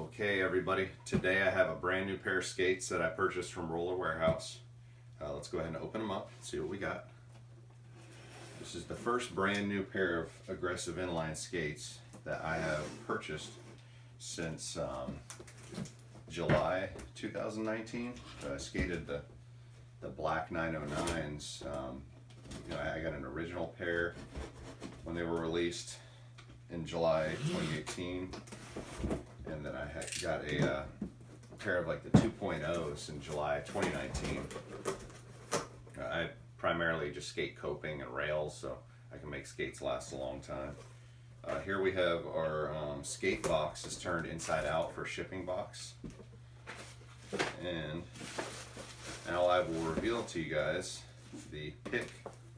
Okay, everybody, today I have a brand new pair of skates that I purchased from Roller Warehouse. Let's go ahead and open them up and see what we got. This is the first brand new pair of aggressive inline skates that I have purchased since July 2019. I skated the black 909s. I got an original pair when they were released in July 2018. And then I got a pair of like the 2.0s in July 2019. I primarily just skate coping and rails, so I can make skates last a long time. Here we have our skate box is turned inside out for shipping box. And now I will reveal to you guys the pick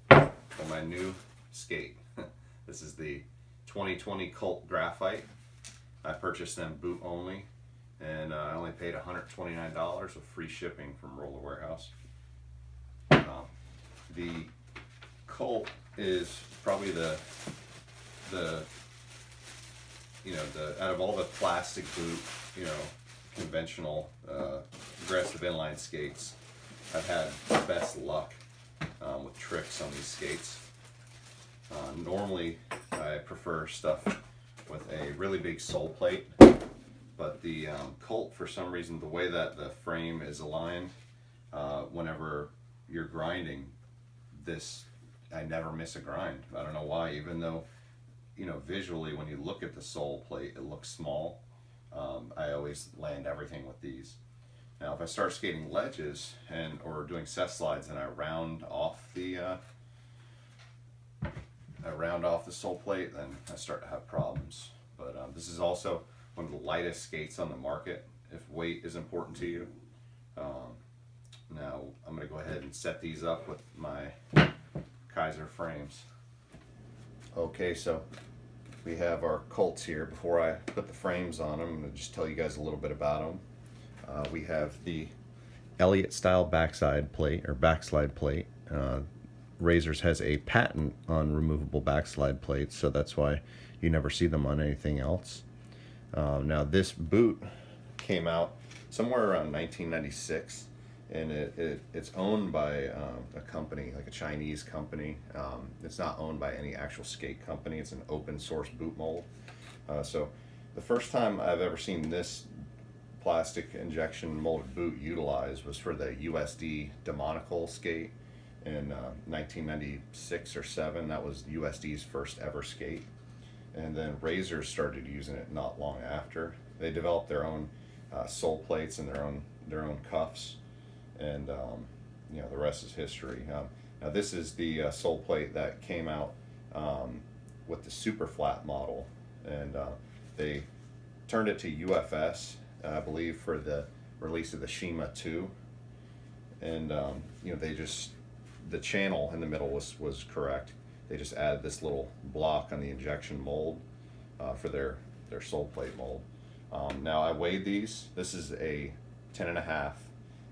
for my new skate. This is the 2020 Cult Graphite. I purchased them boot only, and I only paid $129 with free shipping from Roller Warehouse. The Colt is probably the out of all the plastic boot, conventional aggressive inline skates, I've had the best luck with tricks on these skates. Normally, I prefer stuff with a really big sole plate, but the Colt, for some reason, the way that the frame is aligned, whenever you're grinding this, I never miss a grind. I don't know why, even though visually when you look at the sole plate it looks small. I always land everything with these. Now if I start skating ledges or doing set slides and I round off the sole plate, then I start to have problems. But this is also one of the lightest skates on the market if weight is important to you. Now I'm going to go ahead and set these up with my Kaiser frames. Okay, so we have our Colts here. Before I put the frames on them, I'm going to just tell you guys a little bit about them. We have the Elliott style backside plate or backslide plate. Razors has a patent on removable backslide plates, so that's why you never see them on anything else. Now this boot came out somewhere around 1996, and it's owned by a company, like a Chinese company. It's not owned by any actual skate company. It's an open source boot mold. So the first time I've ever seen this plastic injection molded boot utilized was for the USD Demonical skate in 1996 or 7. That was USD's first ever skate, and then Razors started using it not long after. They developed their own sole plates and their own cuffs, and the rest is history. Now this is the sole plate that came out with the super flat model, and they turned it to UFS, I believe, for the release of the Shima 2, and the channel in the middle was correct. They just added this little block on the injection mold for their sole plate mold. Now I weighed these. This is a 10.5,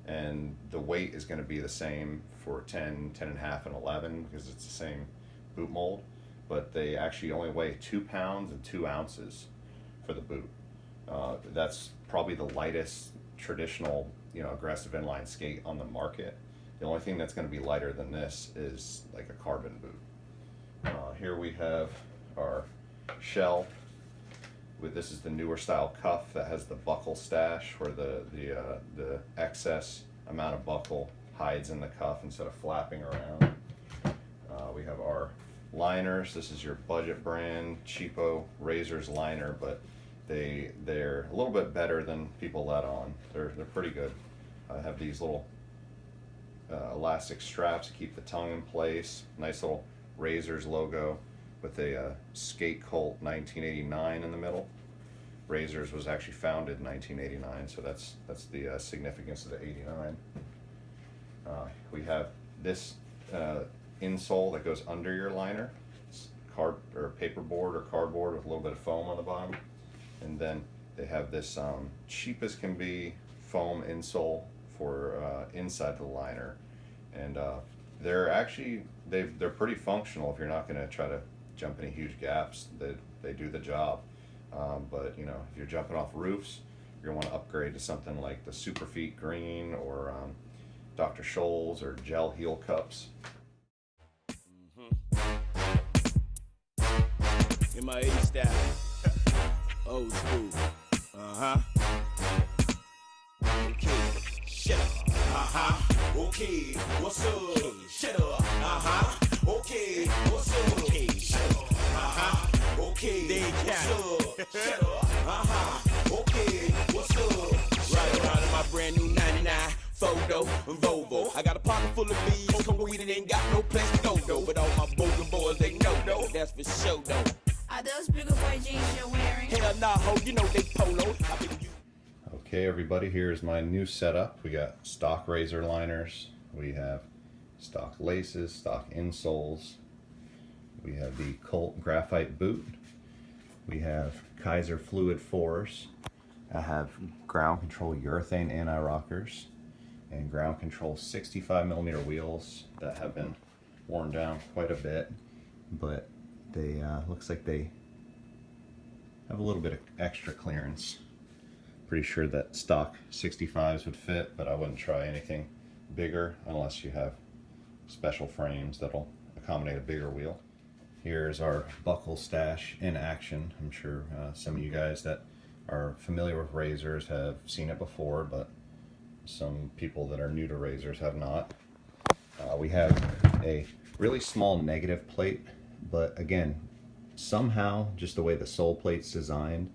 and the weight is going to be the same for 10, 10.5, and 11 because it's the same boot mold, but they actually only weigh 2 pounds and 2 ounces for the boot. That's probably the lightest traditional aggressive inline skate on the market. The only thing that's going to be lighter than this is like a carbon boot. Here we have our shell. This is the newer style cuff that has the buckle stash, where the excess amount of buckle hides in the cuff instead of flapping around. We have our liners. This is your budget brand cheapo Razors liner, but they're a little bit better than people let on. They're pretty good. I have these little elastic straps to keep the tongue in place. Nice little Razors logo with a Skate Colt 1989 in the middle. Razors was actually founded in 1989, so that's the significance of the 89. We have this insole that goes under your liner. It's paperboard or cardboard with a little bit of foam on the bottom, and then they have this cheap as can be foam insole for inside the liner, and they're pretty functional if you're not going to try to jump any huge gaps. They do the job. But if you're jumping off roofs, you're going to want to upgrade to something like the Superfeet Green or Dr. Scholl's or gel heel cups. In my 80s style, old school, okay, shut up, okay, what's up, shut up, okay, what's up, okay, shut up, okay, what's up, shut up, okay, what's up, right around in my brand new 99 photo Volvo. I got a pocket full of bees, smoking weed and ain't got no place to go though. But all my bogan boys, they know though, that's for sure though. Are those bigger boy jeans you're wearing? Hell nah, ho, you know they polo. Okay, everybody, here's my new setup. We got stock razor liners. We have stock laces, stock insoles. We have the Cult Graphite boot. We have Kaiser fluid 4s. I have ground control urethane anti-rockers and ground control 65mm wheels that have been worn down quite a bit, but they looks like they have a little bit of extra clearance. Pretty sure that stock 65s would fit, but I wouldn't try anything bigger unless you have special frames that'll accommodate a bigger wheel. Here's our buckle stash in action. I'm sure some of you guys that are familiar with razors have seen it before, but some people that are new to razors have not. We have a really small negative plate, but again, somehow just the way the sole plate's designed,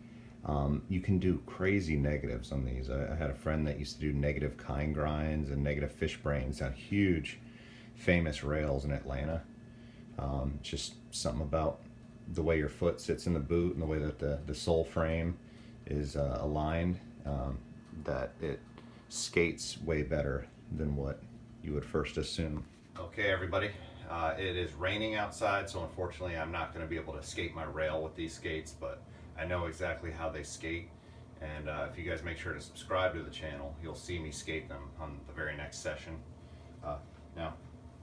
you can do crazy negatives on these. I had a friend that used to do negative kind grinds and negative fish brains on huge famous rails in Atlanta. Just something about the way your foot sits in the boot and the way that the sole frame is aligned, that it skates way better than what you would first assume. Okay, everybody, it is raining outside, so unfortunately I'm not going to be able to skate my rail with these skates, but I know exactly how they skate, and if you guys make sure to subscribe to the channel, you'll see me skate them on the very next session. Now,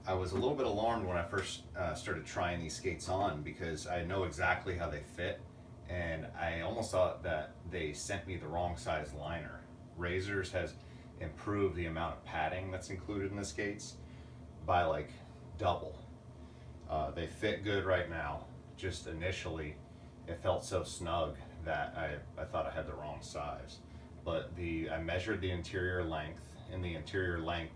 I was a little bit alarmed when I first started trying these skates on because I know exactly how they fit, and I almost thought that they sent me the wrong size liner. Razors has improved the amount of padding that's included in the skates by like double. They fit good right now. Just initially it felt so snug that I thought I had the wrong size. But I measured the interior length, and the interior length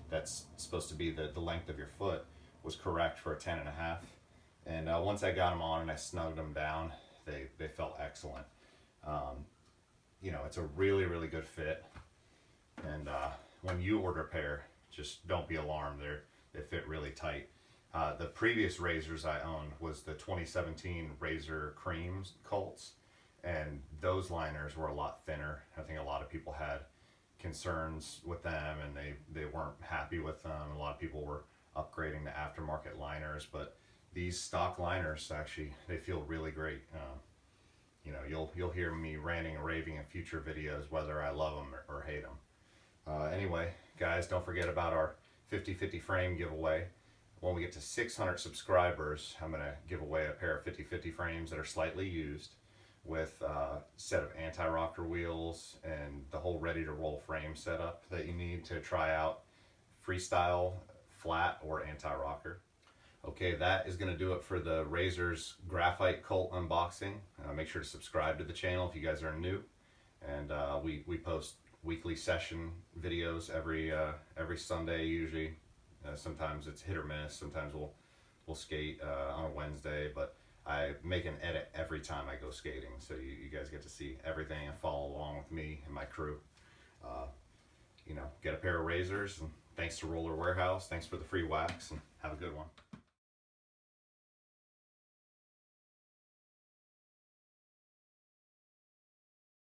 that's supposed to be the length of your foot was correct for a 10.5. And once I got them on and I snugged them down, they felt excellent. You know, it's a really, really good fit. And when you order a pair, just don't be alarmed. They fit really tight. The previous razors I owned was the 2017 Razor Creams Colts, and those liners were a lot thinner. I think a lot of people had concerns with them, and they weren't happy with them. A lot of people were upgrading to aftermarket liners, but these stock liners actually, they feel really great. You know, you'll hear me ranting and raving in future videos whether I love them or hate them. Anyway, guys, don't forget about our 50/50 frame giveaway. When we get to 600 subscribers, I'm going to give away a pair of 50/50 frames that are slightly used with a set of anti-rocker wheels and the whole ready-to-roll frame setup that you need to try out freestyle, flat, or anti-rocker. Okay, that is going to do it for the Razor's Graphite Cult unboxing. Make sure to subscribe to the channel if you guys are new. And we post weekly session videos every Sunday usually. Sometimes it's hit or miss. Sometimes we'll skate on a Wednesday, but I make an edit every time I go skating, so you guys get to see everything and follow along with me and my crew. You know, get a pair of razors, and thanks to Roller Warehouse. Thanks for the free wax, and have a good one.